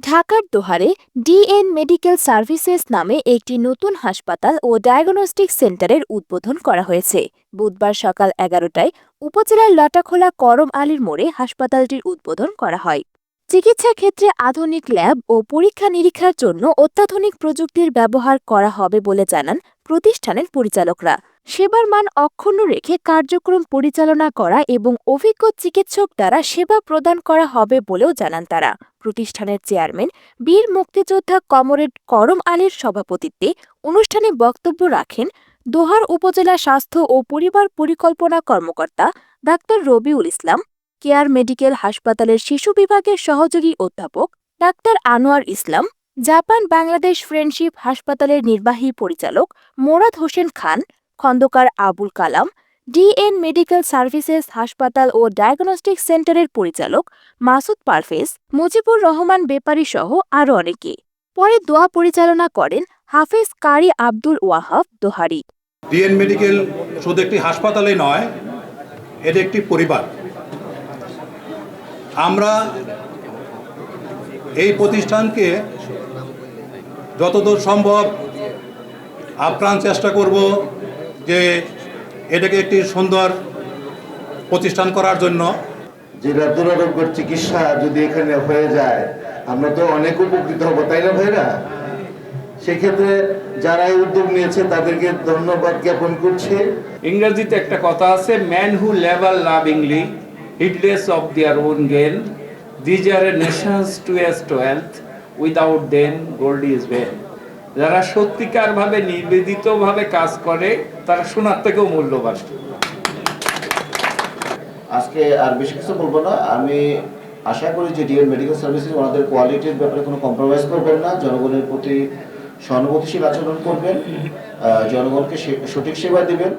ঢাকার দোহারে DNA medical services নামে একটি নতুন হাসপাতাল ও ডায়াগনস্টিক সেন্টারের উদ্বোধন করা হয়েছে। বুধবার সকাল 11টায় উপজেলার লাটাখোলা করম আলীর মোড়ে হাসপাতালটির উদ্বোধন করা হয়। চিকিৎসা ক্ষেত্রে আধুনিক ল্যাব ও পরীক্ষা নিরীক্ষার জন্য অত্যাধুনিক প্রযুক্তির ব্যবহার করা হবে বলে জানান প্রতিষ্ঠানের পরিচালকরা। সেবার মান অক্ষুণ্ণ রেখে কার্যক্রম পরিচালনা করা এবং অভিজ্ঞ চিকিৎসক দ্বারা সেবা প্রদান করা হবে বলেও জানান তারা। প্রতিষ্ঠানের চেয়ারম্যান বীর মুক্তিযোদ্ধা কমরেড করম আলীর সভাপতিত্বে অনুষ্ঠানে বক্তব্য রাখেন দোহার উপজেলা স্বাস্থ্য ও পরিবার পরিকল্পনা কর্মকর্তা doctor Rabiul Islam, care medical হাসপাতালের শিশু বিভাগের সহযোগী অধ্যাপক ডাক্তার আনোয়ার ইসলাম, জাপান বাংলাদেশ ফ্রেন্ডশিপ হাসপাতালের নির্বাহী পরিচালক Morad Hossain Khan, Khandakar Abul Kalam, DNA medical services হাসপাতাল ও ডায়াগনস্টিক সেন্টারের পরিচালক মাসুদ পারভেজ, মুজিবুর রহমান বেপারী সহ আরও অনেকে। পরে দোয়া পরিচালনা করেন হাফেজ কারি আব্দুল ওয়াহাব দোহারি। ডিএন মেডিকেল শুধু একটি হাসপাতালে নয়, এটি একটি পরিবার। আমরা এই প্রতিষ্ঠানকে যতদূর সম্ভব আপ্রাণ চেষ্টা করব যে এটাকে একটি সুন্দর প্রতিষ্ঠান করার জন্য। যেটা দুরারোগ্যের চিকিৎসা যদি এখানে হয়ে যায় আমরা তো অনেক উপকৃত হব, তাই না ভাইরা? সেক্ষেত্রে যারা এই উদ্যোগ নিয়েছে তাদেরকে ধন্যবাদ জ্ঞাপন করছি। ইংরেজিতে একটা কথা আছে, man who lever লাভিংলি heedless of their own gain, these are a nations to wealth, without them gold is vain. যারা সত্যিকার ভাবে নিবেদিত ভাবে কাজ করে তারা সোনার থেকেও মূল্যবান। আজকে আর বেশি কিছু বলবো না। আমি আশা করি যে ডিএন মেডিকেল সার্ভিসেস ওনাদের কোয়ালিটির ব্যাপারে কোনো কম্প্রোমাইজ করবেন না, জনগণের প্রতি সহানুভূতিশীল আচরণ করবেন, জনগণকে সঠিক সেবা দিবেন।